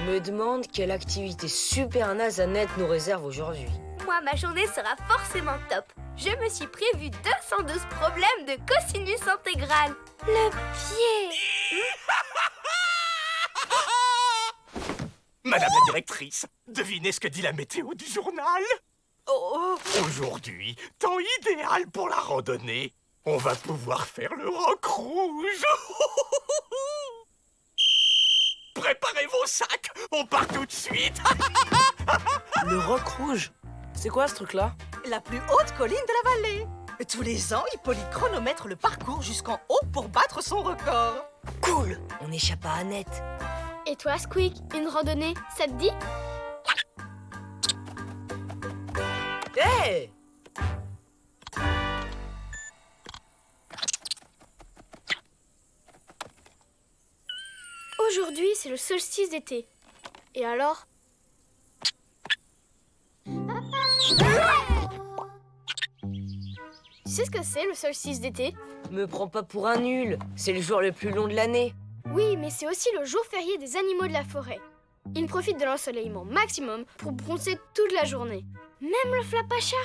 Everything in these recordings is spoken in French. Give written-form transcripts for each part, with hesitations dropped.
me demande quelle activité super naze Annette nous réserve aujourd'hui. Moi, ma journée sera forcément top. Je me suis prévu 212 problèmes de cosinus intégral. Le pied. Madame la directrice, devinez ce que dit la météo du journal? Oh, Aujourd'hui, temps idéal pour la randonnée. On va pouvoir faire le roc rouge. Préparez vos sacs, on part tout de suite. le roc rouge. C'est quoi ce truc-là? La plus haute colline de la vallée. Tous les ans, Hippolyte chronomètre le parcours jusqu'en haut pour battre son record. Cool, on échappe à Annette. Et toi, Squeak, une randonnée, ça te dit? Hé! Aujourd'hui, c'est le solstice d'été. Et alors? Tu sais ce que c'est, le solstice d'été? Me prends pas pour un nul, c'est le jour le plus long de l'année. Oui, mais c'est aussi le jour férié des animaux de la forêt. Ils profitent de l'ensoleillement maximum pour bronzer toute la journée. Même le flapacha.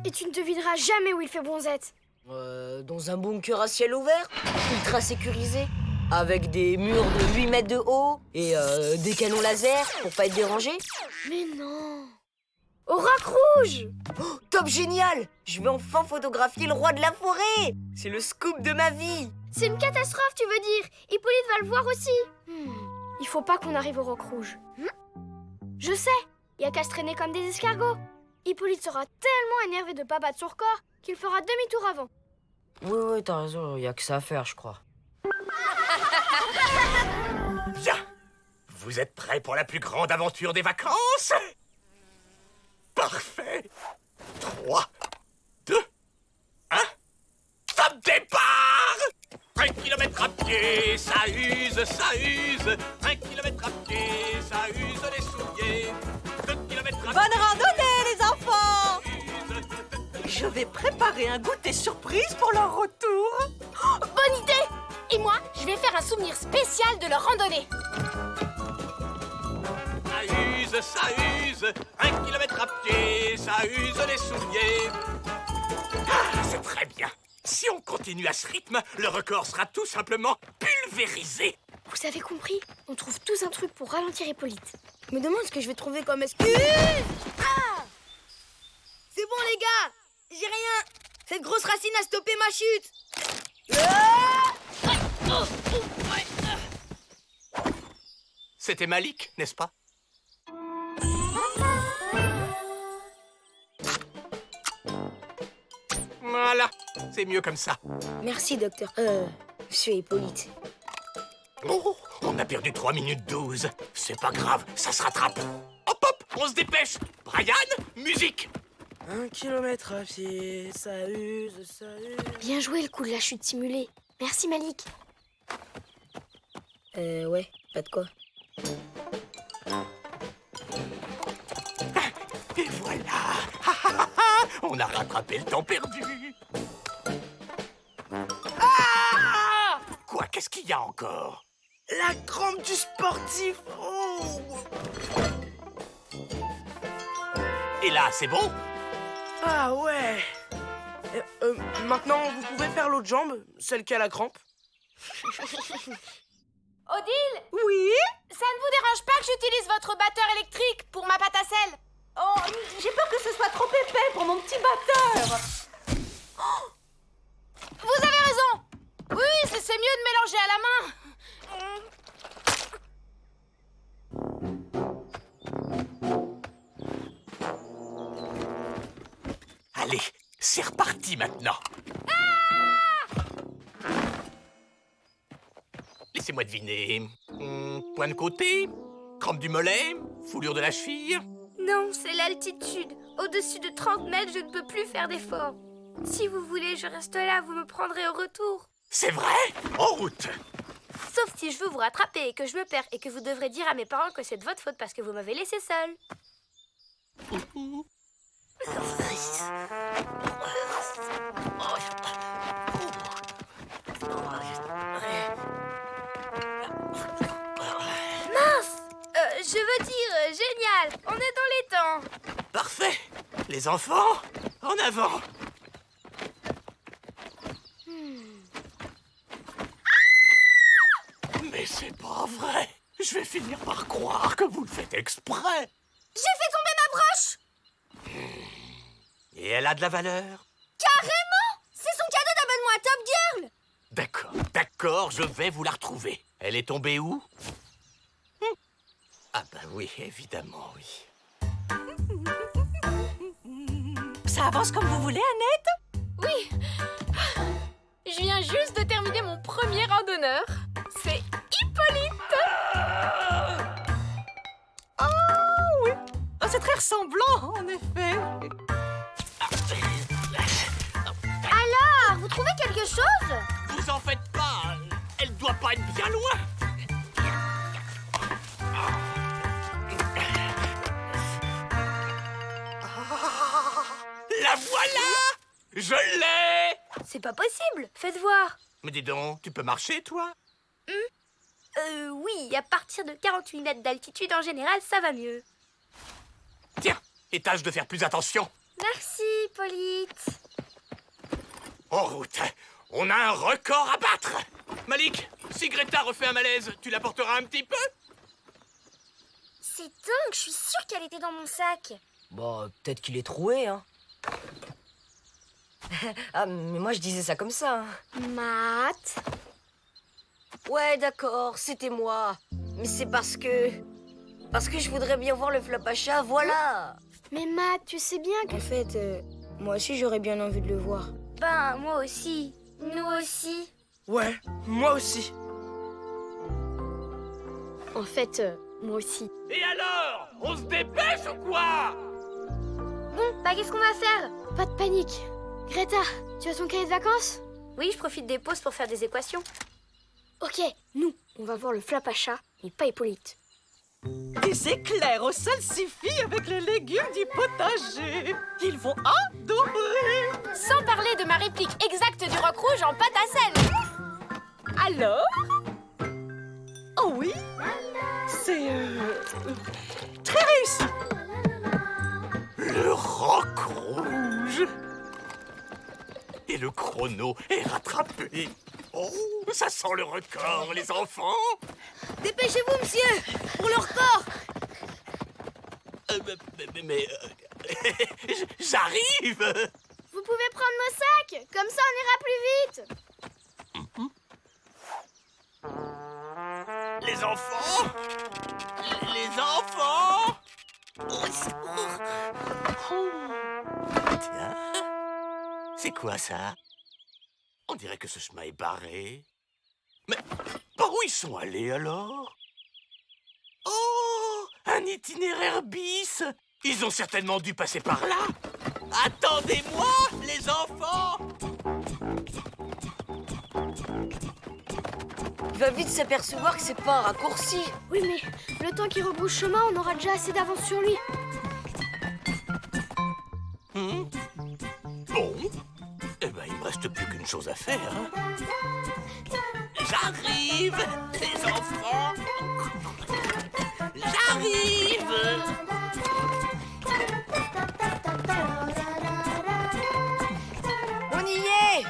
Et tu ne devineras jamais où il fait bronzette. Dans un bunker à ciel ouvert, ultra sécurisé, avec des murs de 8 mètres de haut et des canons laser pour pas être dérangé. Mais non! Au roc rouge! Oh, top génial! Je vais enfin photographier le roi de la forêt! C'est le scoop de ma vie! C'est une catastrophe, tu veux dire? Hippolyte va le voir aussi. Il faut pas qu'on arrive au roc rouge. Je sais, il y a qu'à se traîner comme des escargots. Hippolyte sera tellement énervé de pas battre son record qu'il fera demi-tour avant. Oui, t'as raison, y a que ça à faire, je crois. Bien. Vous êtes prêts pour la plus grande aventure des vacances? Parfait. 3, 2, 1. Top départ! 1 kilomètre à pied, ça use, ça use. 1 kilomètre à pied, ça use les souliers. 2 kilomètres à Bonne randonnée, les enfants! pied. Je vais préparer un goûter surprise pour leur retour. Bonne idée! Et moi, je vais faire un souvenir spécial de leur randonnée. Ça use. 1 kilomètre à pied, ça use les souliers. Ah, c'est très bien. Si on continue à ce rythme, le record sera tout simplement pulvérisé. Vous avez compris? On trouve tous un truc pour ralentir Hippolyte. Je me demande ce que je vais trouver comme excuse. Ah! C'est bon, les gars! J'ai rien! Cette grosse racine a stoppé ma chute! C'était Malik, n'est-ce pas? Voilà, c'est mieux comme ça. Merci, docteur. Monsieur Hippolyte. Oh, on a perdu 3 minutes 12. C'est pas grave, ça se rattrape. Hop, hop, on se dépêche. Brian, musique. 1 kilomètre à pied, ça use, ça use. Bien joué le coup de la chute simulée. Merci Malik. Ouais, pas de quoi. Et voilà. On a rattrapé le temps perdu. Ah! Quoi, qu'est-ce qu'il y a encore? La crampe du sportif. Oh. Et là, c'est bon? Ah ouais. Maintenant, vous pouvez faire l'autre jambe, celle qui a la crampe. Odile, Oui? ça ne vous dérange pas que j'utilise votre batteur électrique pour ma pâte à sel? Oh, j'ai peur que ce soit trop épais pour mon petit batteur. Vous avez raison. Oui, c'est mieux de mélanger à la main. Allez, c'est reparti maintenant. Laissez-moi deviner. Point de côté, crampe du mollet, foulure de la cheville. Non, c'est l'altitude. Au-dessus de 30 mètres, je ne peux plus faire d'efforts. Si vous voulez, je reste là, vous me prendrez au retour. C'est vrai? En route. Sauf si je veux vous rattraper et que je me perds et que vous devrez dire à mes parents que c'est de votre faute parce que vous m'avez laissé seule. Les enfants, en avant. Mais c'est pas vrai. Je vais finir par croire que vous le faites exprès. J'ai fait tomber ma broche! Et elle a de la valeur? Carrément! C'est son cadeau d'abonnement à Top Girl! D'accord, je vais vous la retrouver. Elle est tombée où? Ah bah oui, évidemment, oui. Ça avance comme vous voulez, Annette? Oui. Je viens juste de terminer mon premier randonneur. C'est Hippolyte. Oui. Oh, c'est très ressemblant, en effet. Alors, vous trouvez quelque chose? Vous en faites pas, elle doit pas être bien loin. La voilà! Je l'ai! C'est pas possible, faites voir. Mais dis donc, tu peux marcher, toi? Oui, à partir de 48 mètres d'altitude, en général, ça va mieux. Tiens, et tâche de faire plus attention. Merci, Hippolyte. En route, on a un record à battre. Malik, si Greta refait un malaise, tu la porteras un petit peu? C'est dingue, je suis sûre qu'elle était dans mon sac. Bah, peut-être qu'il est troué, hein. Ah, mais moi je disais ça comme ça. Hein. Matt. Ouais, d'accord, c'était moi. Mais c'est parce que je voudrais bien voir le Flapacha, voilà. Mais Matt, tu sais bien que... En fait, moi aussi j'aurais bien envie de le voir. Ben, moi aussi. Nous aussi. Ouais, moi aussi. En fait, moi aussi. Et alors? On se dépêche ou quoi? Bon, bah qu'est-ce qu'on va faire? Pas de panique. Greta, tu as ton cahier de vacances? Oui, je profite des pauses pour faire des équations. Ok, nous, on va voir le Flapacha, et pas Hippolyte. Des éclairs au salsifis avec les légumes du potager. Ils vont adorer. Sans parler de ma réplique exacte du roc rouge en pâte à sel. Alors? Oh oui, c'est très réussi. Le roc rouge. Et le chrono est rattrapé. Oh, ça sent le record, les enfants. Dépêchez-vous, monsieur, pour le record. Mais j'arrive. Vous pouvez prendre nos sacs, comme ça on ira plus vite. Les enfants. Les enfants. Au secours. Tiens, c'est quoi ça? On dirait que ce chemin est barré. Mais par où ils sont allés alors? Oh, un itinéraire bis. Ils ont certainement dû passer par là. Attendez-moi, les enfants. Il va vite s'apercevoir que c'est pas un raccourci. Oui, mais le temps qu'il rebrousse chemin, on aura déjà assez d'avance sur lui. Bon, eh ben, il me reste plus qu'une chose à faire. Hein. J'arrive, les enfants. J'arrive. On y est.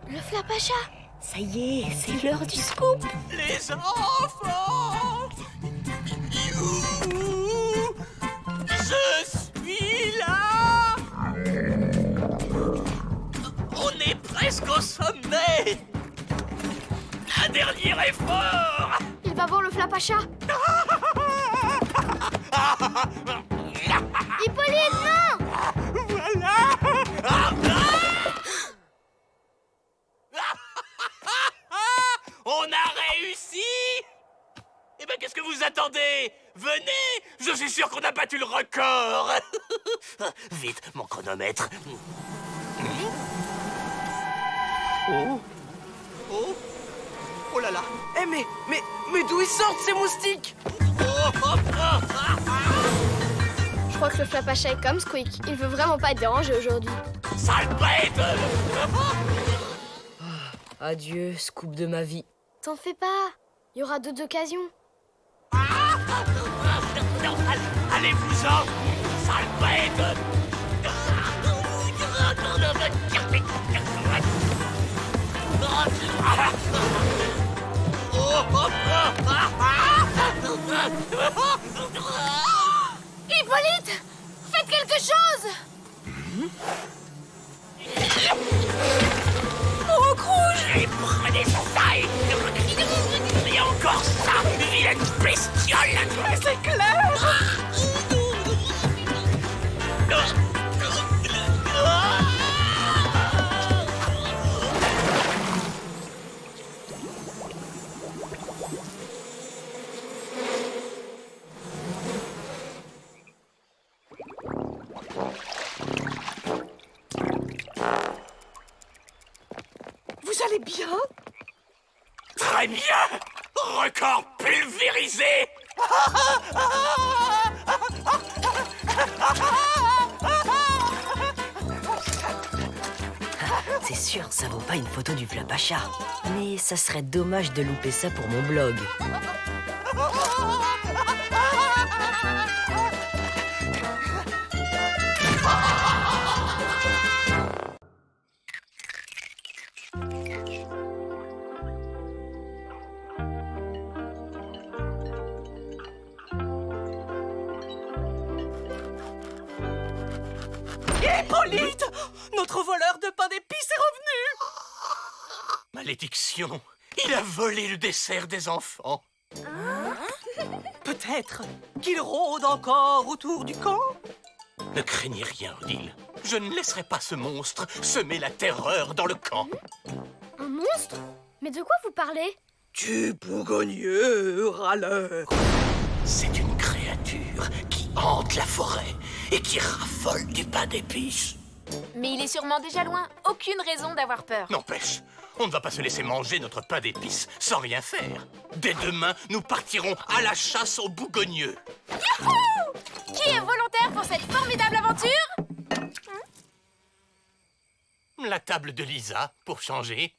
Le Flapacha. Ça y est, c'est l'heure du scoop. Les enfants. Youhou. Je suis là. On est presque au sommet. Un dernier effort. Il va voir le Flapacha. Hippolyte, non! Voilà. On a réussi. Eh ben, qu'est-ce que vous attendez? Venez. Je suis sûr qu'on a battu le record. Vite, mon chronomètre. Oh là là. Eh mais d'où ils sortent ces moustiques? Je crois que le Flapacha est comme Squeak. Il veut vraiment pas te déranger aujourd'hui. Sale bête. Adieu, scoop de ma vie. T'en fais pas. Il y aura d'autres occasions. Allez-vous-en, sale bête! Hippolyte, faites quelque chose! Roc rouge! Et prenez ça et encore ça, vilaine bestiole! C'est clair! Vous allez bien? Très bien! Record pulvérisé! C'est sûr, ça vaut pas une photo du Flapacha. Mais ça serait dommage de louper ça pour mon blog. Hippolyte! Notre voleur de pain d'épices est revenu! Malédiction! Il a volé le dessert des enfants! Peut-être qu'il rôde encore autour du camp? Ne craignez rien, Odile. Je ne laisserai pas ce monstre semer la terreur dans le camp. Un monstre? Mais de quoi vous parlez? Tu bougogneux râleur! C'est une créature qui hante la forêt et qui raffole du pain d'épices. Mais il est sûrement déjà loin. Aucune raison d'avoir peur. N'empêche, on ne va pas se laisser manger notre pain d'épices sans rien faire. Dès demain, nous partirons à la chasse aux bougogneux. Youhou! Qui est volontaire pour cette formidable aventure? La table de Lisa, pour changer.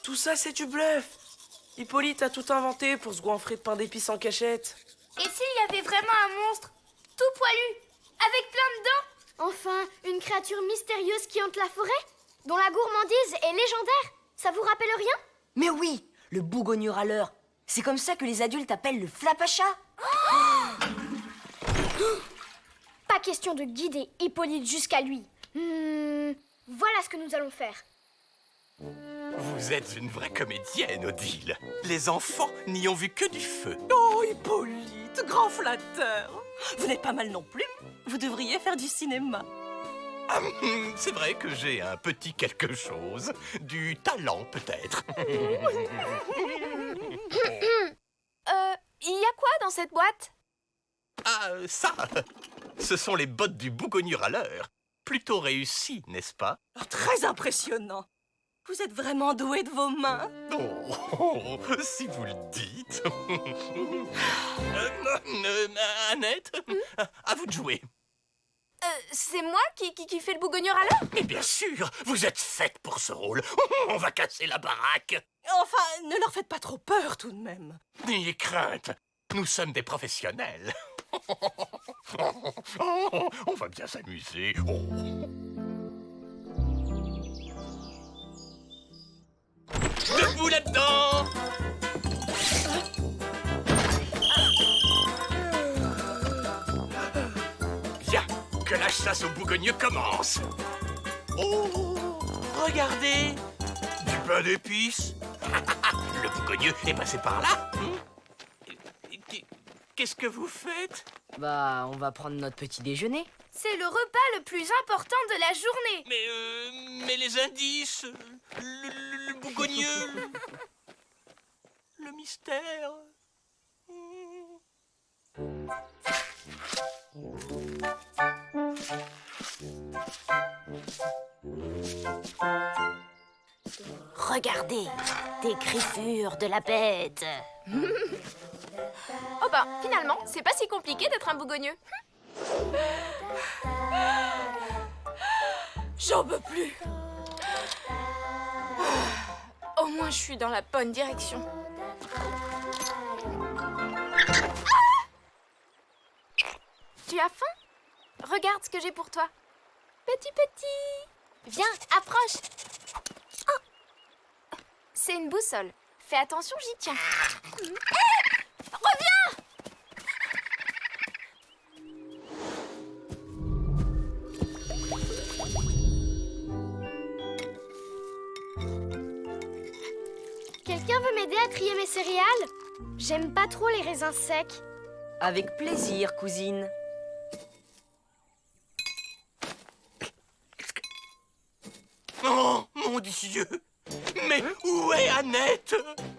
Tout ça, c'est du bluff. Hippolyte a tout inventé pour se goinfrer de pain d'épices en cachette. Et s'il y avait vraiment un monstre, tout poilu, avec plein de dents? Enfin, une créature mystérieuse qui hante la forêt, dont la gourmandise est légendaire. Ça vous rappelle rien? Mais oui, le bougogneux râleur. C'est comme ça que les adultes appellent le Flapacha. Pas question de guider Hippolyte jusqu'à lui. Voilà ce que nous allons faire. Vous êtes une vraie comédienne, Odile. Les enfants n'y ont vu que du feu. Oh, Hippolyte, grand flatteur! Vous n'êtes pas mal non plus. Vous devriez faire du cinéma. Ah, c'est vrai que j'ai un petit quelque chose. Du talent, peut-être. Il y a quoi dans cette boîte? Ah, ça, ce sont les bottes du bougogneux râleur. Plutôt réussi, n'est-ce pas? Oh, très impressionnant. Vous êtes vraiment doué de vos mains. Oh, si vous le dites. Annette, à vous de jouer. C'est moi qui fais le bougogneux râleur? Mais bien sûr, vous êtes faite pour ce rôle. On va casser la baraque. Enfin, ne leur faites pas trop peur tout de même. N'ayez crainte, nous sommes des professionnels. On va bien s'amuser. Debout là-dedans! Bien, que la chasse aux bougogneux commence. Oh, regardez, du pain d'épices. Le bougogneux est passé par là. Qu'est-ce que vous faites? Bah, on va prendre notre petit déjeuner. C'est le repas le plus important de la journée. Mais les indices, le bougogneux, le mystère. Regardez, des griffures de la bête. Oh bah, finalement, c'est pas si compliqué d'être un bougogneux. J'en peux plus. Au moins, je suis dans la bonne direction. Tu as faim? Regarde ce que j'ai pour toi. Petit. Viens, approche. Oh. C'est une boussole. Fais attention, j'y tiens. Reviens! Quelqu'un veut m'aider à trier mes céréales? J'aime pas trop les raisins secs. Avec plaisir, cousine. Oh, mon Dieu! Mais où est Annette?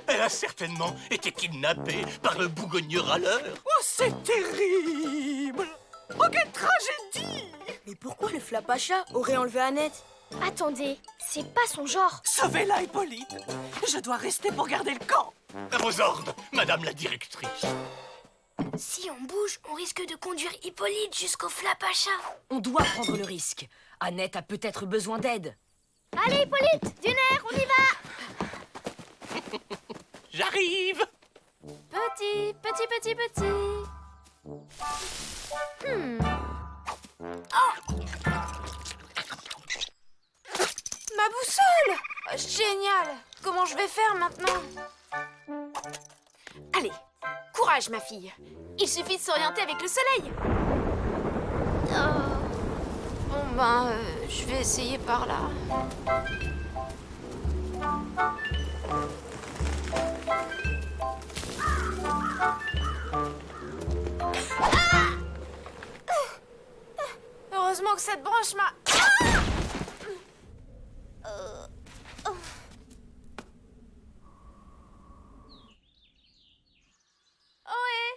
Elle a certainement été kidnappée par le bougogne râleur. Oh, c'est terrible! Oh, quelle tragédie! Mais pourquoi le Flapacha aurait enlevé Annette? Attendez, c'est pas son genre. Sauvez-la, Hippolyte! Je dois rester pour garder le camp! À vos ordres, madame la directrice. Si on bouge, on risque de conduire Hippolyte jusqu'au Flapacha. On doit prendre le risque. Annette a peut-être besoin d'aide. Allez, Hippolyte, du nerf, on y va. J'arrive. Petit. Ma boussole! Oh, génial! Comment je vais faire maintenant? Allez, courage ma fille. Il suffit de s'orienter avec le soleil. Bon ben, je vais essayer par là. Heureusement que cette branche m'a... Ohé!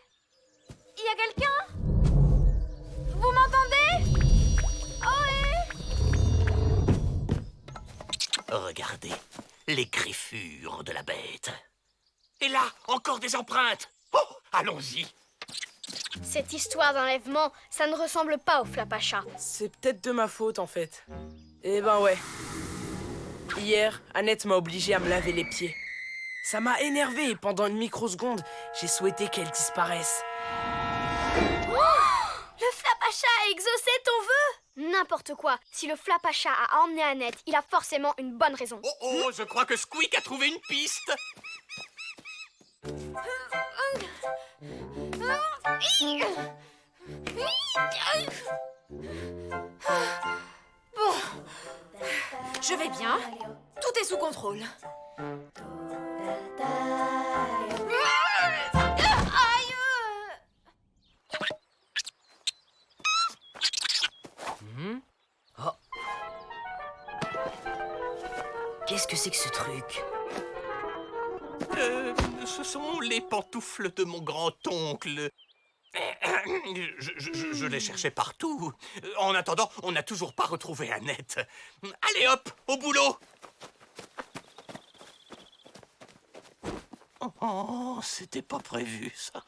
Y a quelqu'un? Vous m'entendez? Ohé! Regardez, les griffures de la bête. Et là, encore des empreintes. Oh, allons-y. Cette histoire d'enlèvement, ça ne ressemble pas au Flapacha. C'est peut-être de ma faute, en fait. Eh ben ouais. Hier, Annette m'a obligé à me laver les pieds. Ça m'a énervé et pendant une microseconde, j'ai souhaité qu'elle disparaisse. Le Flapacha a exaucé ton vœu? N'importe quoi. Si le Flapacha a emmené Annette, il a forcément une bonne raison. Oh, je crois que Squeak a trouvé une piste. Bon, je vais bien. Tout est sous contrôle. Aïe! Oh. Qu'est-ce que c'est que ce truc? Ce sont les pantoufles de mon grand-oncle. Je les cherchais partout. En attendant, on n'a toujours pas retrouvé Annette. Allez hop, au boulot. Oh, c'était pas prévu, ça.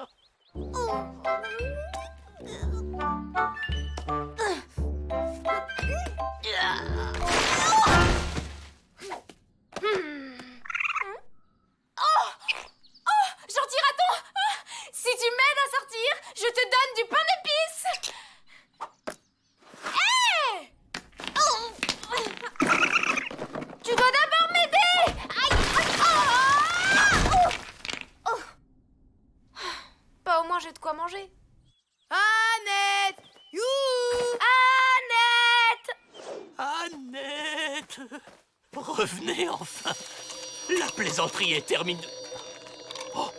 Gentil raton! Si tu m'aides à sortir, je te donne du pain d'épices! Tu dois d'abord m'aider! Aïe! Bah au moins j'ai de quoi manger. Annette! Youhou! Annette! Revenez enfin. La plaisanterie est terminée. Oh,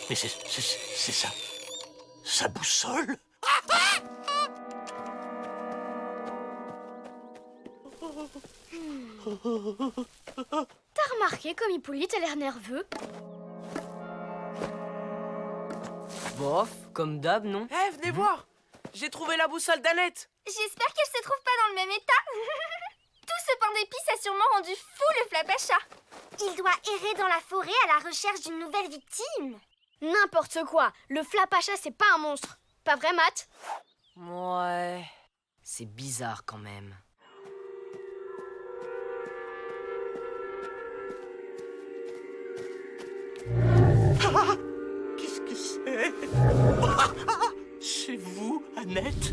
mais c'est ça. Sa boussole. T'as remarqué comme Hippolyte a l'air nerveux? Bof, comme d'hab, non? Eh, venez voir! J'ai trouvé la boussole d'Annette! J'espère qu'elle se trouve pas dans le même état. Tout ce pain d'épices a sûrement rendu fou le Flapacha. Il doit errer dans la forêt à la recherche d'une nouvelle victime. N'importe quoi. Le Flapacha, c'est pas un monstre. Pas vrai, Matt? Ouais. C'est bizarre quand même. Qu'est-ce que c'est? C'est vous, Annette?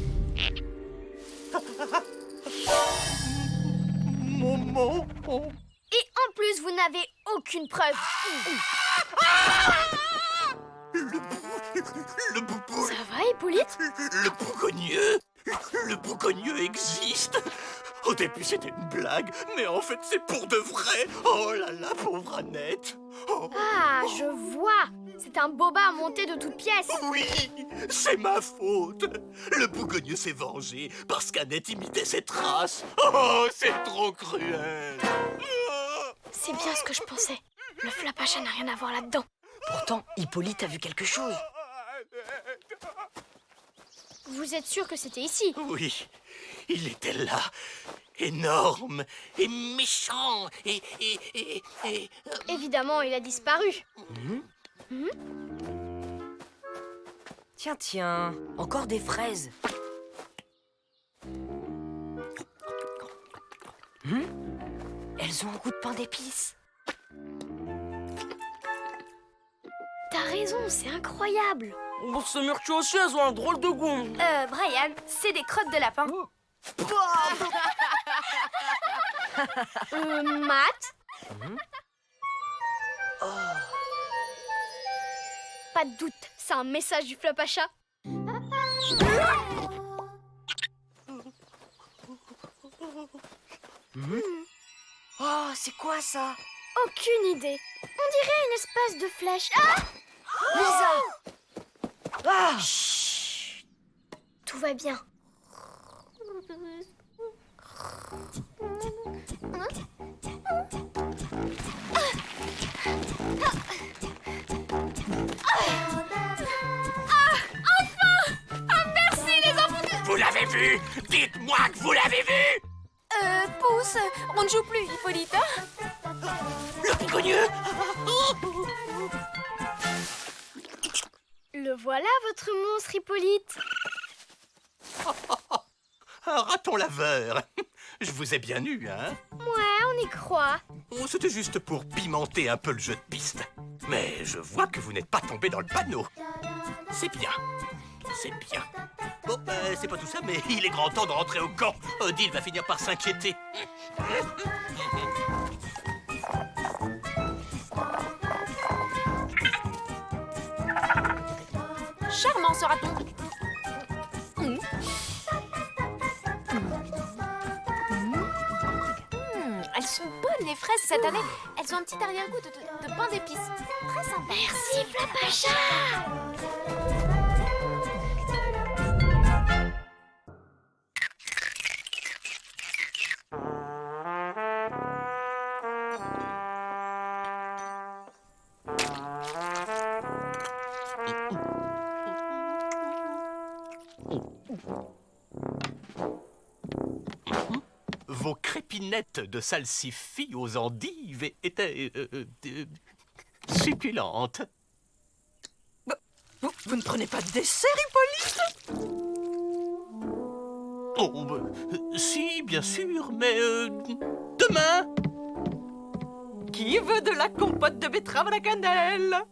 Maman. Et en plus, vous n'avez aucune preuve. Le boubou. Ça va, Hippolyte? Le bougogneux. Le bougogneux existe. Au début, c'était une blague, mais en fait, c'est pour de vrai. Oh là là, pauvre Annette. Oh. Ah, je vois. C'est un boba monté de toutes pièces. Oui, c'est ma faute. Le bougogneux s'est vengé parce qu'Annette imitait ses traces. Oh, c'est trop cruel. C'est bien ce que je pensais. Le Flapacha n'a rien à voir là-dedans. Pourtant, Hippolyte a vu quelque chose. Vous êtes sûr que c'était ici? Oui, il était là. Énorme et méchant et... Évidemment, il a disparu. Tiens, tiens, encore des fraises. Elles ont un goût de pain d'épices. T'as raison, c'est incroyable. Ce myrtille aussi, elles ont un drôle de goût. Brian, c'est des crottes de lapin. Matt? Pas de doute, c'est un message du Flapacha. Oh, c'est quoi ça? Aucune idée. On dirait une espèce de flèche. Ah! Lisa! Ah! Tout va bien. Vous l'avez vu? Dites-moi que vous l'avez vu! Pousse, on ne joue plus, Hippolyte. Le bougogneux! Le voilà, votre monstre, Hippolyte. Un raton laveur. Je vous ai bien eu, hein? Ouais, on y croit. Oh, c'était juste pour pimenter un peu le jeu de piste. Mais je vois que vous n'êtes pas tombé dans le panneau. C'est bien. C'est bien. Bon, c'est pas tout ça, mais il est grand temps de rentrer au camp. Odile va finir par s'inquiéter. Charmant ce raton. Elles sont bonnes les fraises cette année. Elles ont un petit arrière-goût de pain d'épices. Très sympa. Merci, Flapacha. Vos crépinettes de salsifis aux endives étaient succulentes. Vous ne prenez pas de dessert, Hippolyte? Oh, si, bien sûr, mais demain. Qui veut de la compote de betterave à la cannelle?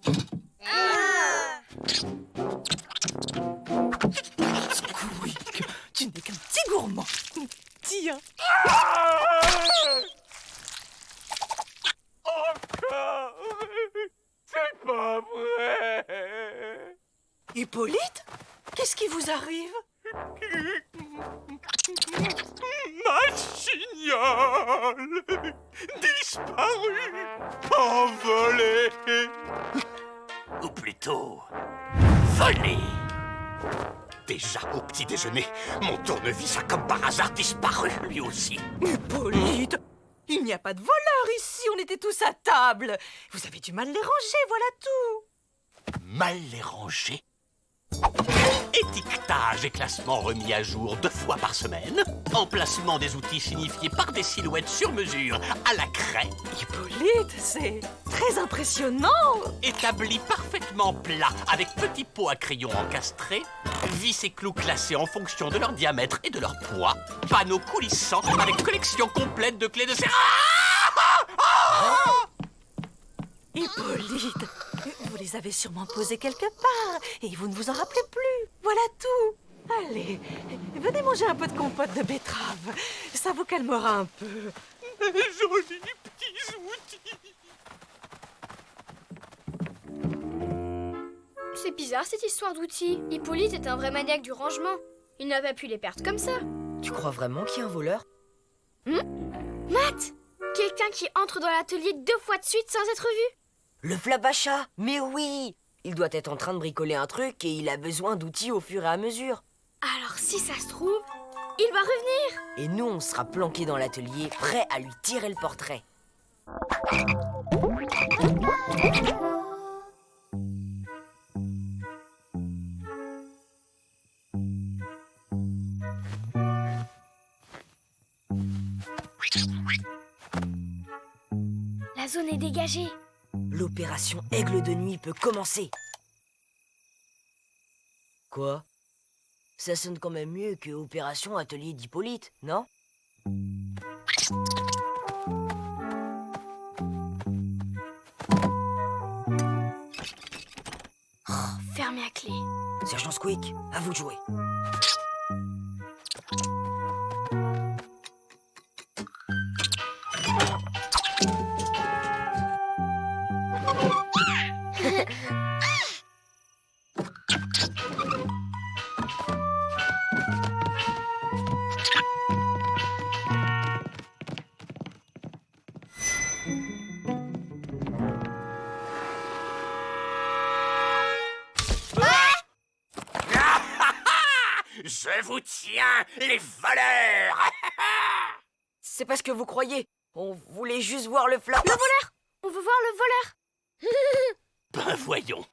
Squeak, tu n'es qu'un petit gourmand. Tiens. Encore. C'est pas vrai. Hippolyte, qu'est-ce qui vous arrive? Ma chignole disparue, envolée, ou plutôt volée. Déjà au petit déjeuner, mon tournevis a comme par hasard disparu lui aussi. Hippolyte, il n'y a pas de voleurs ici, on était tous à table. Vous avez du mal les ranger, voilà tout. Mal les ranger. Étiquetage et classement remis à jour 2 fois par semaine. Emplacement des outils signifiés par des silhouettes sur mesure à la craie. Hippolyte, c'est très impressionnant. Établi parfaitement plat avec petits pots à crayon encastrés. Vis et clous classés en fonction de leur diamètre et de leur poids. Panneaux coulissants avec collection complète de clés de serrure. Hippolyte, vous les avez sûrement posés quelque part et vous ne vous en rappelez plus. Voilà tout, Allez, venez manger un peu de compote de betterave. Ça vous calmera un peu. Jolis petits outils. C'est bizarre cette histoire d'outils. Hippolyte est un vrai maniaque du rangement. Il n'a pas pu les perdre comme ça. Tu crois vraiment qu'il y a un voleur? Matt! Quelqu'un qui entre dans l'atelier 2 fois de suite sans être vu. Le Flapacha! Mais oui! Il doit être en train de bricoler un truc et il a besoin d'outils au fur et à mesure. Alors si ça se trouve, il va revenir. Et nous, on sera planqués dans l'atelier, prêts à lui tirer le portrait. La zone est dégagée. L'opération Aigle de nuit peut commencer. Quoi? Ça sonne quand même mieux que Opération Atelier d'Hippolyte, non? Fermé à clé. Sergent Squeak, à vous de jouer. Je vous tiens, les voleurs. C'est pas ce que vous croyez. On voulait juste voir le flap. Le voleur! On veut voir le voleur. Ben voyons.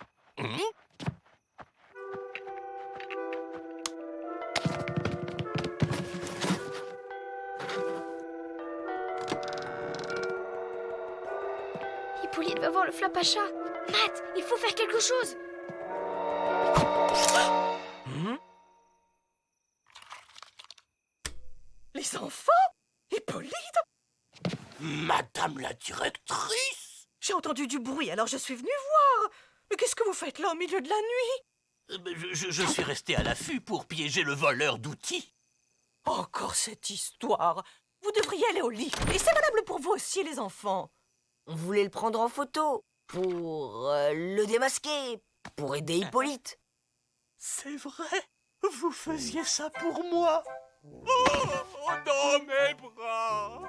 Hippolyte va voir le Flapacha. Matt, il faut faire quelque chose. Les enfants? Hippolyte? Madame la directrice. J'ai entendu du bruit, alors je suis venue voir. Mais qu'est-ce que vous faites là au milieu de la nuit? Je suis resté à l'affût pour piéger le voleur d'outils. Encore cette histoire. Vous devriez aller au lit. Et c'est valable pour vous aussi, les enfants. On voulait le prendre en photo pour le démasquer, pour aider Hippolyte. C'est vrai, vous faisiez ça pour moi. Oh, dans mes bras.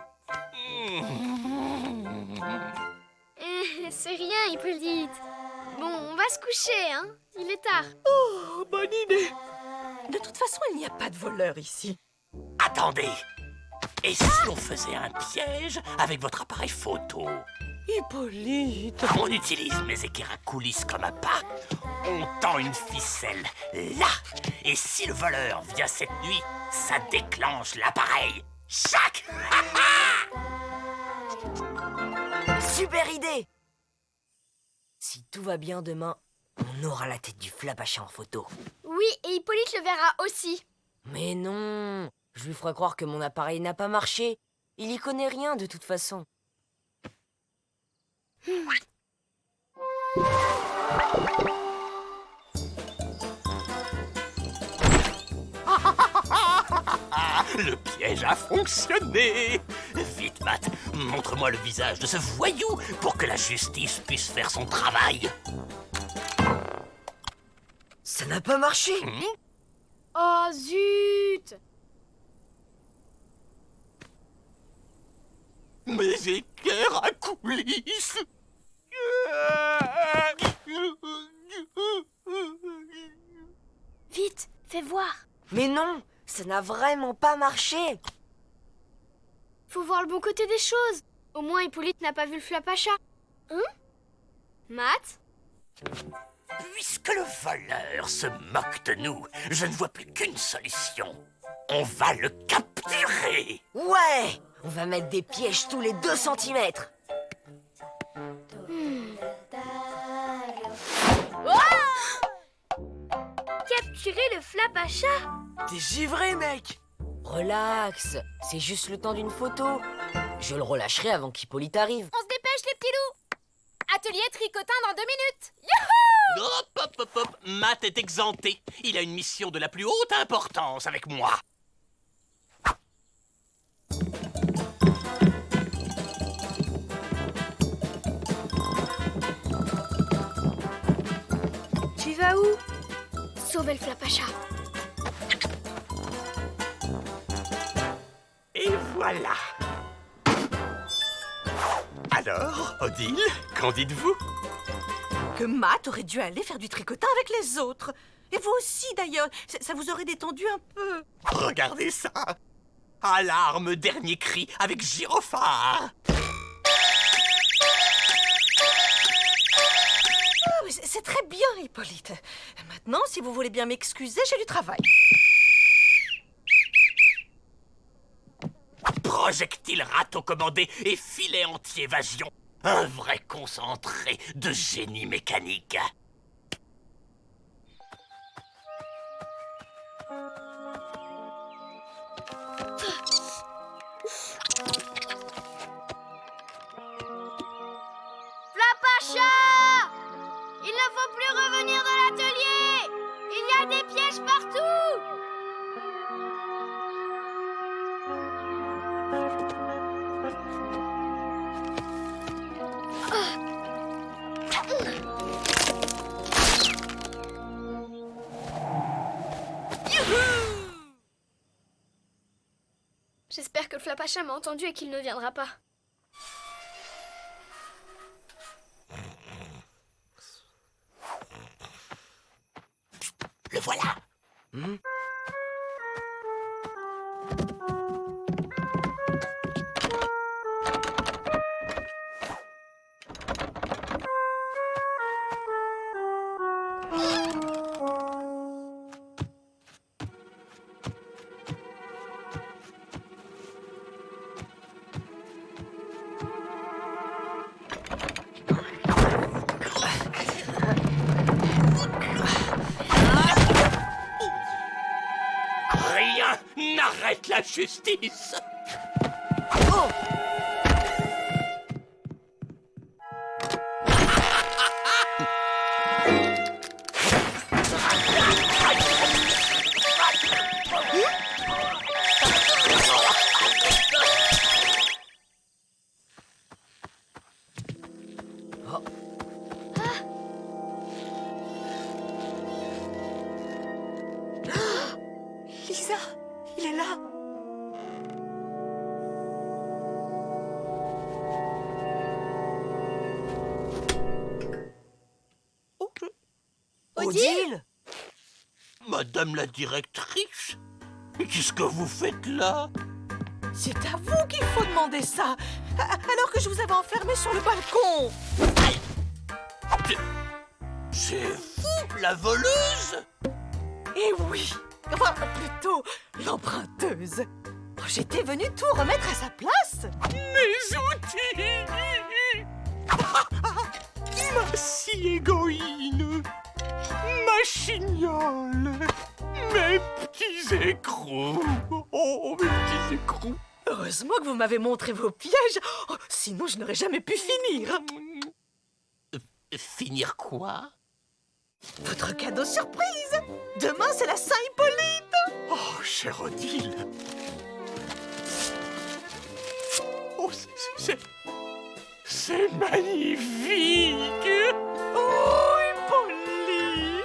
C'est rien, Hippolyte. Bon, on va se coucher, hein. Il est tard. Oh, bonne idée. De toute façon, il n'y a pas de voleur ici. Attendez. Et si on faisait un piège avec votre appareil photo? Hippolyte. On utilise mes équerres à coulisses comme appât. On tend une ficelle là. Et si le voleur vient cette nuit, ça déclenche l'appareil. Chac! Super idée! Si tout va bien demain, on aura la tête du Flapacha en photo. Oui, et Hippolyte le verra aussi. Mais non! Je lui ferai croire que mon appareil n'a pas marché. Il y connaît rien de toute façon. Le piège a fonctionné. Vite, Matt, montre-moi le visage de ce voyou pour que la justice puisse faire son travail. Ça n'a pas marché! Oh, zut! Mes équerres à coulisses. Vite, fais voir. Mais non! Ça n'a vraiment pas marché! Faut voir le bon côté des choses. Au moins, Hippolyte n'a pas vu le Flapacha. Hein? Matt? Puisque le voleur se moque de nous, je ne vois plus qu'une solution. On va le capturer. Ouais! On va mettre des pièges tous les 2 centimètres. Capturer le Flapacha? T'es givré, mec! Relax, c'est juste le temps d'une photo. Je le relâcherai avant qu'Hippolyte arrive. On se dépêche, les petits loups. Atelier tricotin dans 2 minutes. Hop. Matt est exempté. Il a une mission de la plus haute importance avec moi. Tu vas où? Sauver le Flapacha. Et voilà. Alors, Odile, qu'en dites-vous? Que Matt aurait dû aller faire du tricotin avec les autres. Et vous aussi, d'ailleurs. Ça vous aurait détendu un peu. Regardez ça. Alarme, dernier cri avec gyrophare. Ah, mais c'est très bien, Hippolyte. Maintenant, si vous voulez bien m'excuser, j'ai du travail. Projectile râteau commandé et filet anti-évasion. Un vrai concentré de génie mécanique. Flapacha! Il ne faut plus revenir dans l'atelier! Il y a des pièges partout! J'espère que le Flapacha m'a entendu et qu'il ne viendra pas. Le voilà. Rien n'arrête la justice. Lisa, il est là. Odile? Madame la directrice, mais qu'est-ce que vous faites là? C'est à vous qu'il faut demander ça. Alors que je vous avais enfermé sur le balcon. C'est vous, la voleuse? Eh oui. Enfin, plutôt l'emprunteuse. J'étais venue tout remettre à sa place. Mes outils! Ma scie égoïne! Ma chignole! Mes petits écrous! Oh, mes petits écrous! Heureusement que vous m'avez montré vos pièges. Oh, sinon, je n'aurais jamais pu finir. Finir quoi? Votre cadeau surprise. Demain, c'est la Saint-Hippolyte. Oh, chère Odile! Oh, c'est magnifique! Oh, Hippolyte.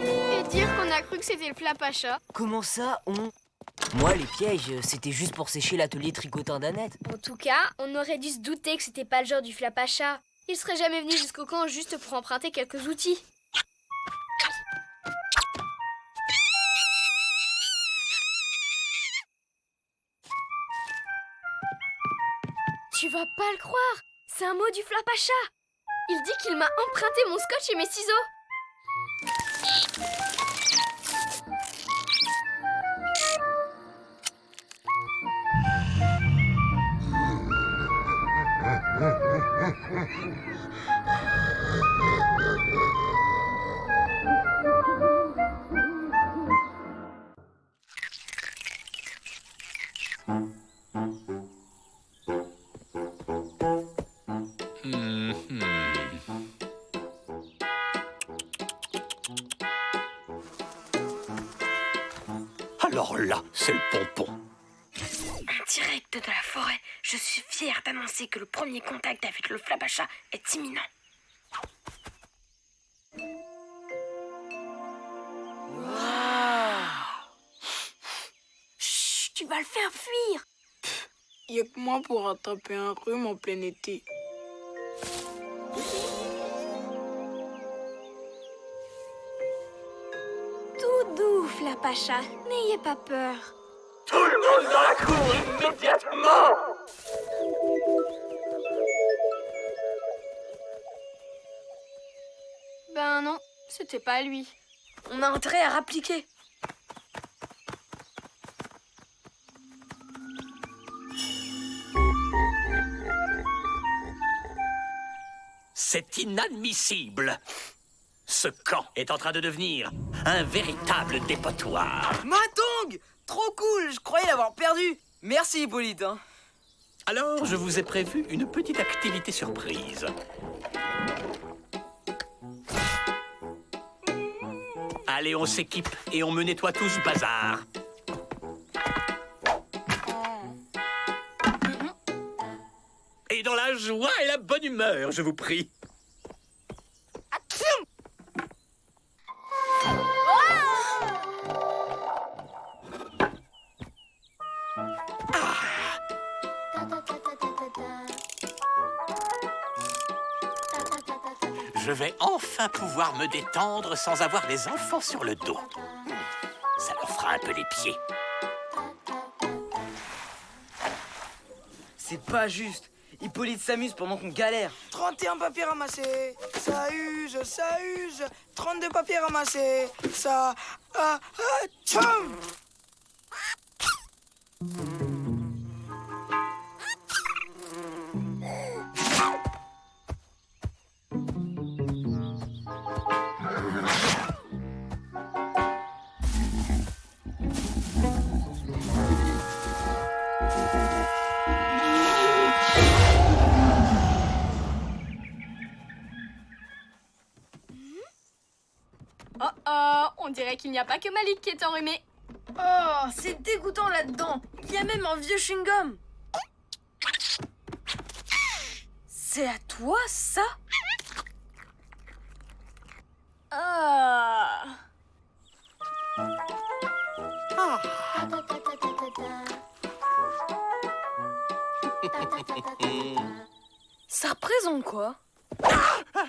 Et dire qu'on a cru que c'était le Flapacha. Comment ça, on... Moi, les pièges, c'était juste pour sécher l'atelier tricotin d'Annette. En tout cas, on aurait dû se douter que c'était pas le genre du Flapacha. Il serait jamais venu jusqu'au camp juste pour emprunter quelques outils. Tu vas pas le croire, c'est un mot du Flapacha. Il dit qu'il m'a emprunté mon scotch et mes ciseaux. Alors là, c'est le pompon. En direct de la forêt, je suis fière d'annoncer que le premier contact avec le Flapacha est imminent. Chut, tu vas le faire fuir. Il y a que moi pour attraper un rhume en plein été. Tout doux, Flapacha, n'ayez pas peur. Tout le monde dans la cour, immédiatement! Ben non, c'était pas lui. On a intérêt à rappliquer. C'est inadmissible. Ce camp est en train de devenir un véritable dépotoir. Matong! Trop cool, je croyais l'avoir perdu. Merci, Hippolyte. Hein. Alors, je vous ai prévu une petite activité surprise. Allez, on s'équipe et on me nettoie tout ce bazar. Et dans la joie et la bonne humeur, je vous prie. Je vais enfin pouvoir me détendre sans avoir les enfants sur le dos. Ça leur fera un peu les pieds. C'est pas juste. Hippolyte s'amuse pendant qu'on galère. 31 papiers ramassés, ça use, ça use. 32 papiers ramassés, ça... tcham! On dirait qu'il n'y a pas que Malik qui est enrhumé. Oh, c'est dégoûtant là-dedans. Il y a même un vieux chewing-gum. C'est à toi, ça? Ça représente quoi?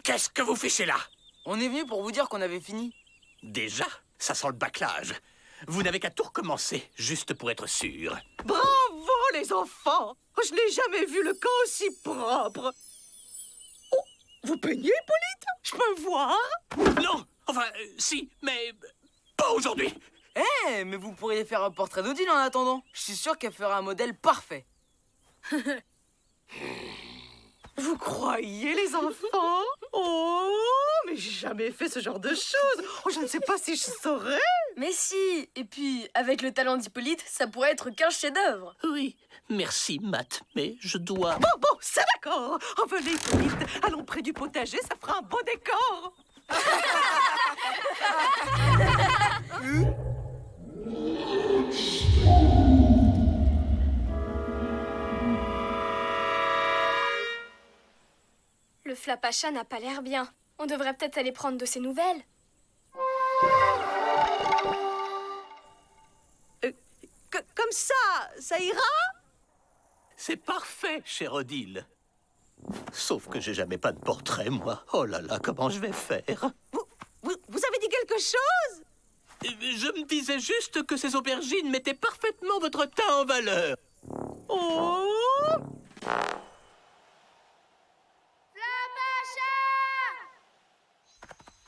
Qu'est-ce que vous fichez là? On est venu pour vous dire qu'on avait fini. Déjà, ça sent le bâclage. Vous n'avez qu'à tout recommencer, juste pour être sûr. Bravo, les enfants! Je n'ai jamais vu le camp aussi propre. Oh, vous peignez, Hippolyte? Je peux voir? Non, enfin, si, mais pas aujourd'hui. Eh, mais vous pourriez faire un portrait d'Odile en attendant. Je suis sûr qu'elle fera un modèle parfait. Vous croyez, les enfants? Oh, mais j'ai jamais fait ce genre de choses. Oh, je ne sais pas si je saurais. Mais si. Et puis, avec le talent d'Hippolyte, ça pourrait être qu'un chef-d'œuvre. Oui, merci, Matt, mais je dois... Bon, c'est d'accord. Oh, venez, Hippolyte. Allons près du potager, ça fera un beau décor. Le Flapacha n'a pas l'air bien. On devrait peut-être aller prendre de ses nouvelles. Comme ça ira? C'est parfait, cher Odile. Sauf que j'ai jamais pas de portrait, moi. Oh là là, comment je vais faire? Vous avez dit quelque chose? Je me disais juste que ces aubergines mettaient parfaitement votre teint en valeur. Oh!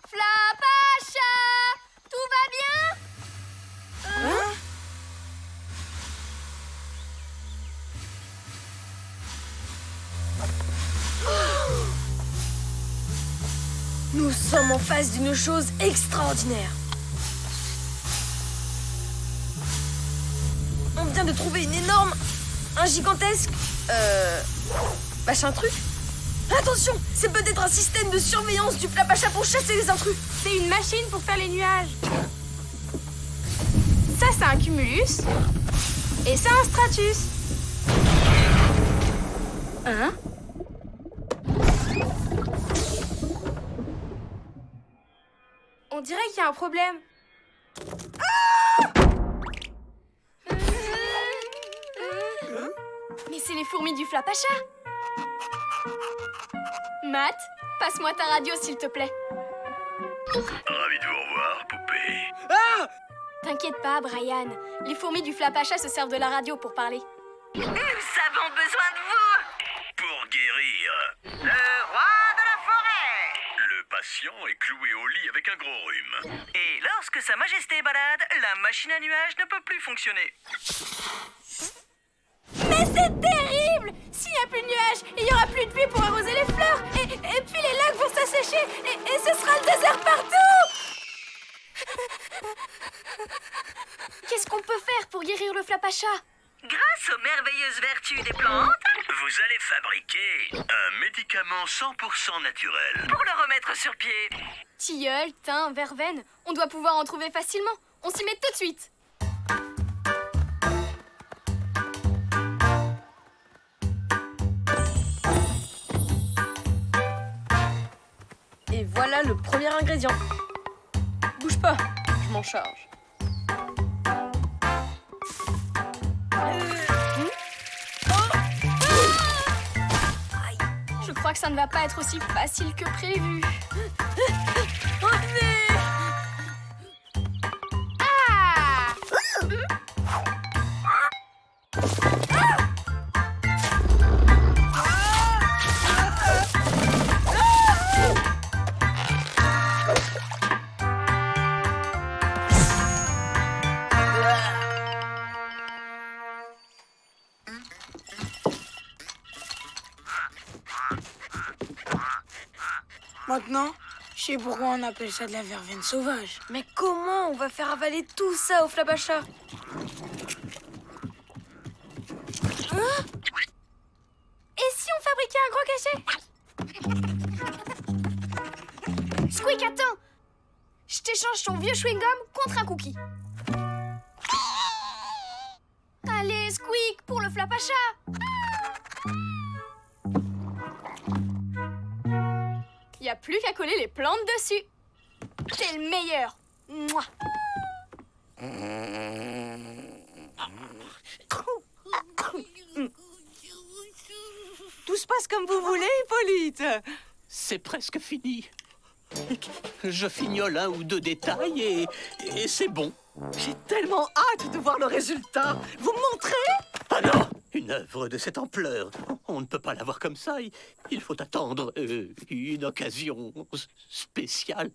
Flapacha! Tout va bien? Hein? Nous sommes en face d'une chose extraordinaire. On vient de trouver une énorme... un gigantesque... machin truc. Attention, c'est peut-être un système de surveillance du Flapacha pour chasser les intrus. C'est une machine pour faire les nuages. Ça, c'est un cumulus. Et ça, un stratus. Hein? On dirait qu'il y a un problème. Mais c'est les fourmis du Flapacha. Matt, passe-moi ta radio, s'il te plaît. Ravi de vous revoir, poupée. T'inquiète pas, Brian. Les fourmis du Flapacha se servent de la radio pour parler. Nous avons besoin de vous. Pour guérir, Le roi de la forêt. le patient est cloué au lit avec un gros rhume. Et lorsque Sa Majesté est malade, la machine à nuages ne peut plus fonctionner. Mais c'est terrible! S'il n'y a plus de nuages, il n'y aura plus de pluie pour arroser les fleurs. Et puis les lacs vont s'assécher. Et ce sera le désert partout! Qu'est-ce qu'on peut faire pour guérir le Flapacha? Grâce aux merveilleuses vertus des plantes, Vous allez fabriquer un médicament 100% naturel. pour le remettre sur pied. Tilleul, thym, verveine, on doit pouvoir en trouver facilement. On s'y met tout de suite. Et voilà le premier ingrédient. Bouge pas, je m'en charge. Je crois que ça ne va pas être aussi facile que prévu. Ah! Maintenant, je sais pourquoi on appelle ça de la verveine sauvage. Mais comment on va faire avaler tout ça au Flapacha? Et si on fabriquait un gros cachet? Squeak, attends! Je t'échange ton vieux chewing-gum contre un cookie. Allez, Squeak, pour le Flapacha! Y a plus qu'à coller les plantes dessus. T'es le meilleur. Mouah. Tout se passe comme vous voulez, Hippolyte. C'est presque fini. Je fignole un ou deux détails et c'est bon. J'ai tellement hâte de voir le résultat. Vous me montrez? Ah non! Une œuvre de cette ampleur, on ne peut pas l'avoir comme ça. Il faut attendre une occasion spéciale.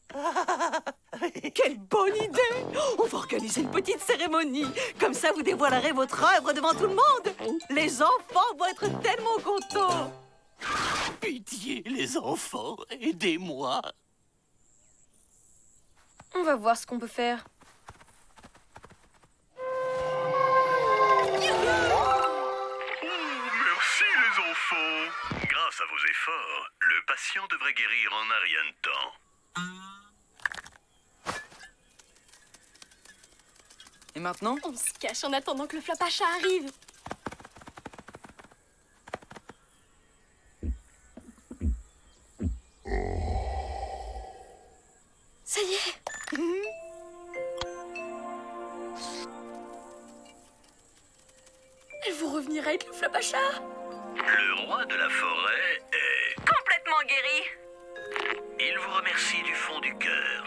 Quelle bonne idée! On va organiser une petite cérémonie. Comme ça, vous dévoilerez votre œuvre devant tout le monde. Les enfants vont être tellement contents. Pitié, les enfants, aidez-moi. On va voir ce qu'on peut faire. Merci les enfants. Grâce à vos efforts, le patient devrait guérir en un rien de temps. Et maintenant? On se cache en attendant que le Flapacha arrive. Ça y est. Elle vous revenir avec le Flapacha? Le roi de la forêt est... Complètement guéri. Il vous remercie du fond du cœur.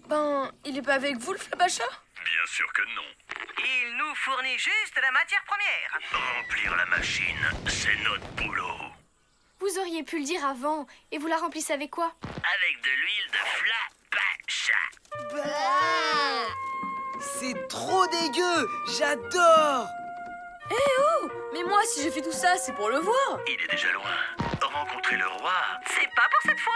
Ben, il est pas avec vous le Flapacha? Bien sûr que non. Il nous fournit juste la matière première. Remplir la machine, c'est notre boulot. Vous auriez pu le dire avant. Et vous la remplissez avec quoi? Avec de l'huile de Flapacha. C'est trop dégueu. J'adore. Mais moi, si j'ai fait tout ça, c'est pour le voir. Il est déjà loin. Rencontrer le roi. C'est pas pour cette fois.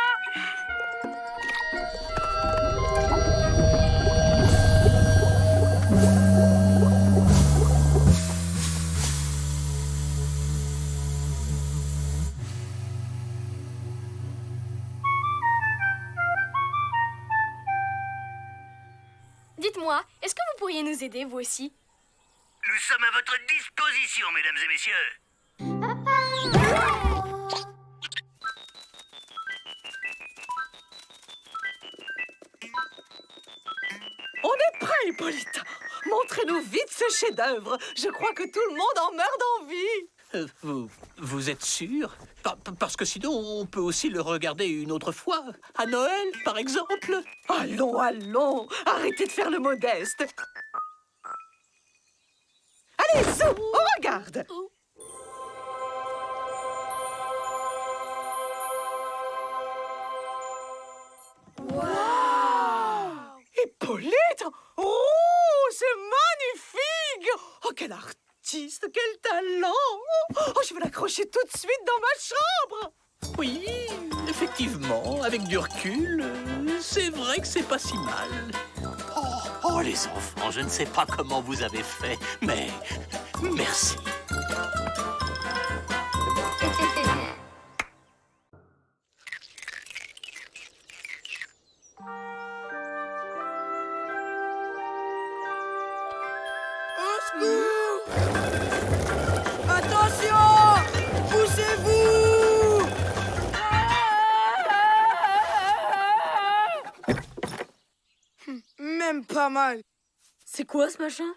Dites dites-moi, est-ce que vous pourriez nous aider, vous aussi? Nous sommes à votre disposition, mesdames et messieurs. On est prêt, Hippolyte. Montrez-nous vite ce chef-d'œuvre. Je crois que tout le monde en meurt d'envie. Vous êtes sûr? Parce que sinon, on peut aussi le regarder une autre fois. À Noël, par exemple. Allons, allons. Arrêtez de faire le modeste. Allez, Zou, on regarde. Hippolyte! Oh, c'est magnifique! Oh, quel artiste, quel talent! Oh, je vais l'accrocher tout de suite dans ma chambre! Oui, effectivement, avec du recul, c'est vrai que c'est pas si mal. Oh, les enfants, je ne sais pas comment vous avez fait, mais merci. Attention! Poussez-vous! Même pas mal. C'est quoi ce machin?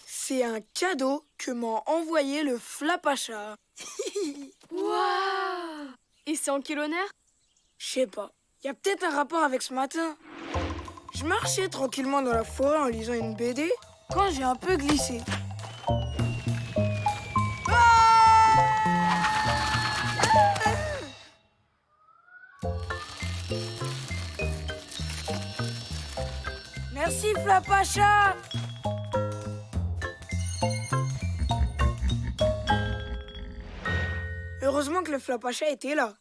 C'est un cadeau que m'a envoyé le Flapacha. Waouh! Et c'est en quel honneur? Je sais pas. Y a peut-être un rapport avec ce matin. Je marchais tranquillement dans la forêt en lisant une BD quand j'ai un peu glissé. Merci Flapacha. Heureusement que le Flapacha était là.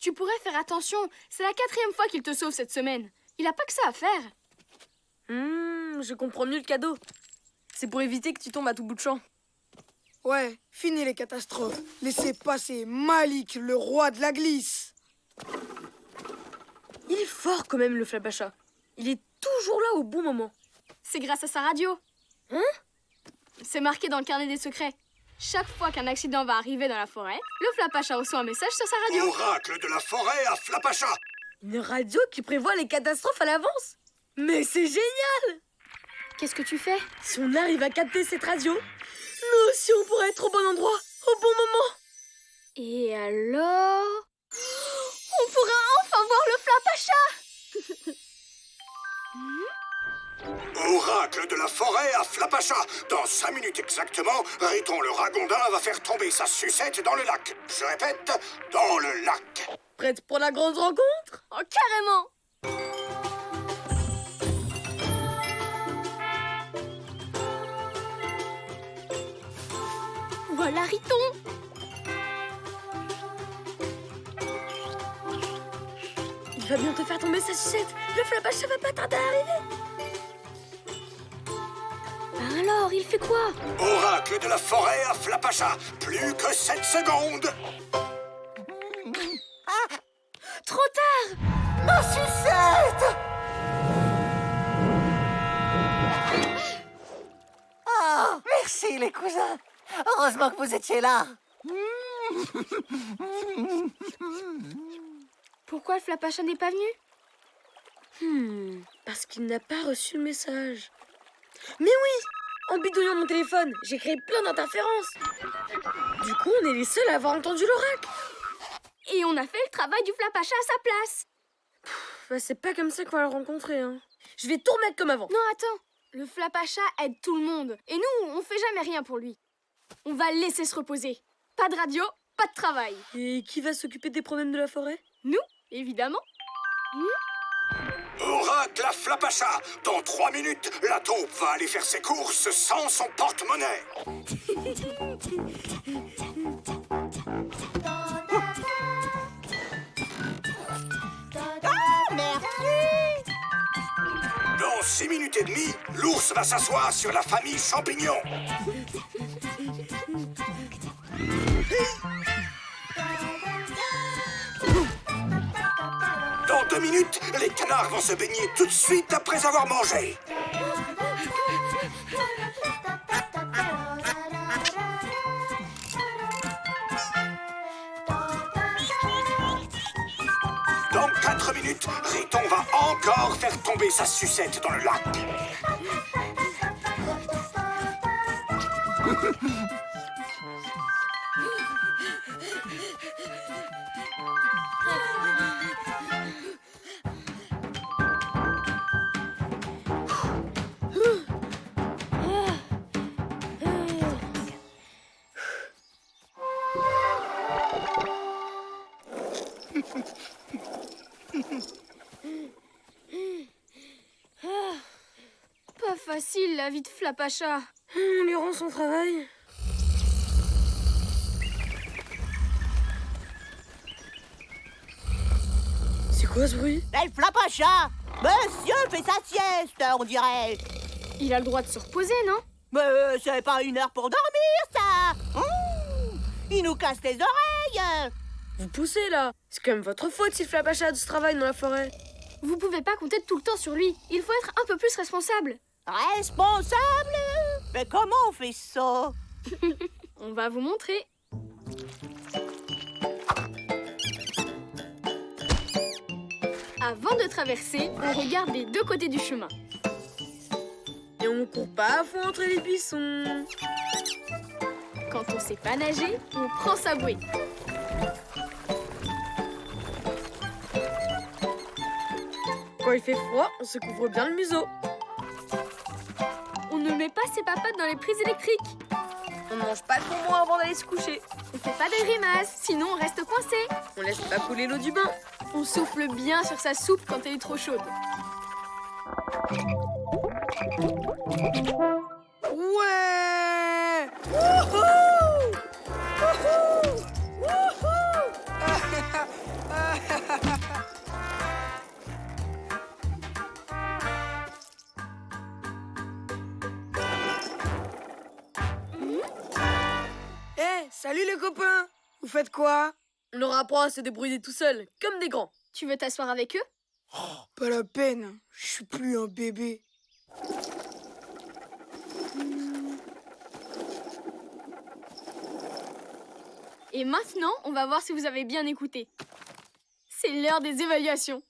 Tu pourrais faire attention, c'est la 4e fois qu'il te sauve cette semaine. Il a pas que ça à faire. Je comprends mieux le cadeau. C'est pour éviter que tu tombes à tout bout de champ. Ouais, fini les catastrophes. Laissez passer Malik, le roi de la glisse. Il est fort quand même, le Flapacha. Il est toujours là au bon moment. C'est grâce à sa radio. Hein? C'est marqué dans le carnet des secrets. Chaque fois qu'un accident va arriver dans la forêt, le Flapacha reçoit un message sur sa radio. Oracle de la forêt à Flapacha. Une radio qui prévoit les catastrophes à l'avance. Mais c'est génial! Qu'est-ce que tu fais? Si on arrive à capter cette radio, nous aussi on pourrait être au bon endroit, au bon moment. Et alors... On pourra enfin voir le Flapacha! Oracle de la forêt à Flapacha. Dans 5 minutes exactement, Riton le ragondin va faire tomber sa sucette dans le lac. Je répète, dans le lac. Prête pour la grande rencontre? Oh, carrément! Voilà Riton! Il va bientôt faire tomber sa sucette. Le Flapacha va pas tarder à arriver. Alors, il fait quoi? Oracle de la forêt à Flapacha. Plus que 7 secondes. Trop tard! Ma sucette! Ah, merci les cousins. Heureusement que vous étiez là. Pourquoi le Flapacha n'est pas venu? Parce qu'il n'a pas reçu le message. Mais oui! En bidouillant mon téléphone, j'ai créé plein d'interférences. Du coup, on est les seuls à avoir entendu l'oracle. Et on a fait le travail du Flapacha à sa place. Bah, c'est pas comme ça qu'on va le rencontrer, hein. Je vais tout remettre comme avant. Non, attends. Le Flapacha aide tout le monde. Et nous, on fait jamais rien pour lui. On va le laisser se reposer. Pas de radio, pas de travail. Et qui va s'occuper des problèmes de la forêt? Nous, évidemment. Oracle à Flapacha. Dans 3 minutes, la taupe va aller faire ses courses sans son porte-monnaie. Dans 6 minutes et demie, l'ours va s'asseoir sur la famille champignon. Dans 2 minutes, les canards vont se baigner tout de suite après avoir mangé. Dans 4 minutes, Riton va encore faire tomber sa sucette dans le lac. Pas facile, la vie de Flapacha. On lui rend son travail. C'est quoi ce bruit? Elle Flapacha! Monsieur fait sa sieste, on dirait. Il a le droit de se reposer, non? Mais c'est pas une heure pour dormir, ça. Il nous casse les oreilles. Vous poussez là. C'est quand même votre faute si Flapacha a du travail dans la forêt. Vous pouvez pas compter tout le temps sur lui. Il faut être un peu plus responsable. Responsable? Mais comment on fait ça? On va vous montrer. Avant de traverser, on regarde les deux côtés du chemin. Et on court pas à fond entre les buissons. Quand on sait pas nager, on prend sa bouée. Quand il fait froid, on se couvre bien le museau. On ne met pas ses papates dans les prises électriques. On mange pas de bonbons avant d'aller se coucher. On fait pas de grimaces, sinon on reste coincé. On laisse pas couler l'eau du bain. On souffle bien sur sa soupe quand elle est trop chaude. Ouais! Wouhou! Wouhou! Wouhou! Salut les copains! Vous faites quoi? On leur apprend à se débrouiller tout seul, comme des grands. Tu veux t'asseoir avec eux? Pas la peine, je suis plus un bébé. Et maintenant, on va voir si vous avez bien écouté. C'est l'heure des évaluations.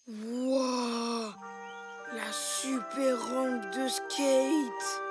Wow! La super rampe de skate!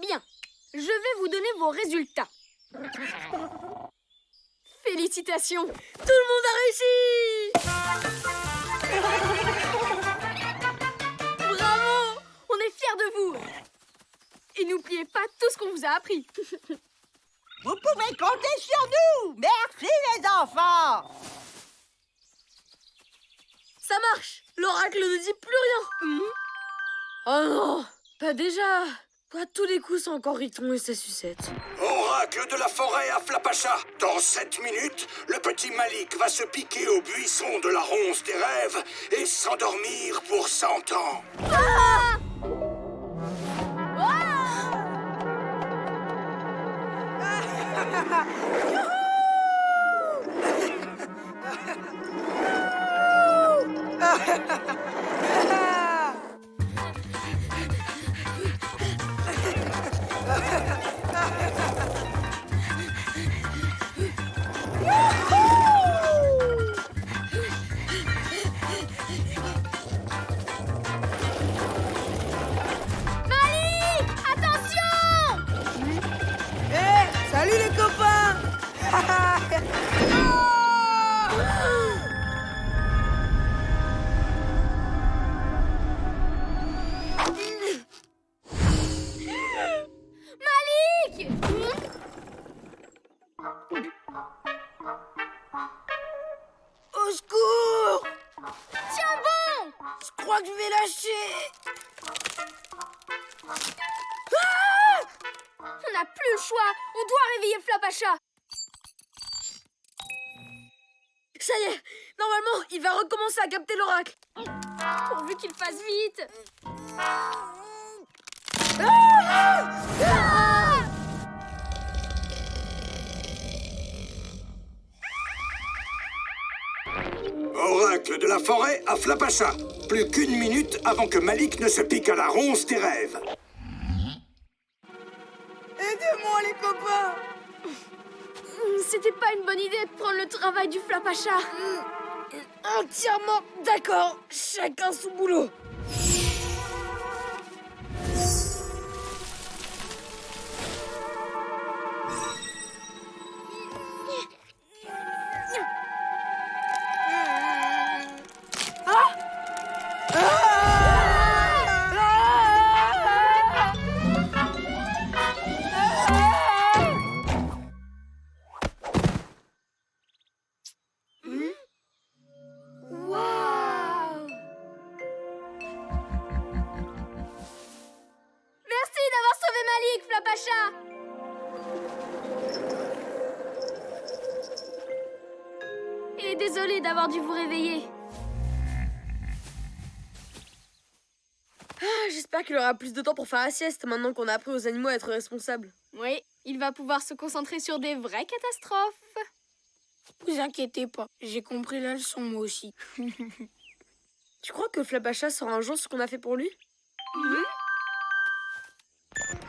Bien, je vais vous donner vos résultats. Félicitations! Tout le monde a réussi! Bravo! On est fiers de vous! Et n'oubliez pas tout ce qu'on vous a appris. Vous pouvez compter sur nous! Merci les enfants! Ça marche! L'oracle ne dit plus rien! Oh non! Pas déjà! À tous les coups, c'est encore Riton et sa sucette. Oracle de la forêt à Flapacha. Dans 7 minutes, le petit Malik va se piquer au buisson de la ronce des rêves et s'endormir pour 100 ans. Ah! Malik! Attention! Salut les copains! Malik! Au secours! Tiens bon! Je crois que je vais lâcher. le choix. On doit réveiller Flapacha. Ça y est, normalement, il va recommencer à capter l'oracle. Pourvu qu'il fasse vite. Oracle de la forêt à Flapacha. Plus qu'une minute avant que Malik ne se pique à la ronce des rêves. Aidez-moi, les copains! C'était pas une bonne idée de prendre le travail du Flapacha. Entièrement d'accord. Chacun son boulot. Waouh! Merci d'avoir sauvé Malik, Flapacha! Et désolé d'avoir dû vous réveiller. J'espère qu'il aura plus de temps pour faire la sieste maintenant qu'on a appris aux animaux à être responsables. Oui, il va pouvoir se concentrer sur des vraies catastrophes. Vous inquiétez pas, j'ai compris la leçon moi aussi. Tu crois que Flapacha saura un jour ce qu'on a fait pour lui?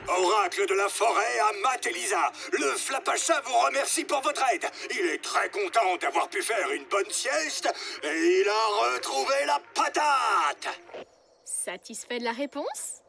Oracle de la forêt à Matt et Lisa. Le Flapacha vous remercie pour votre aide. Il est très content d'avoir pu faire une bonne sieste et il a retrouvé la patate. Satisfait de la réponse?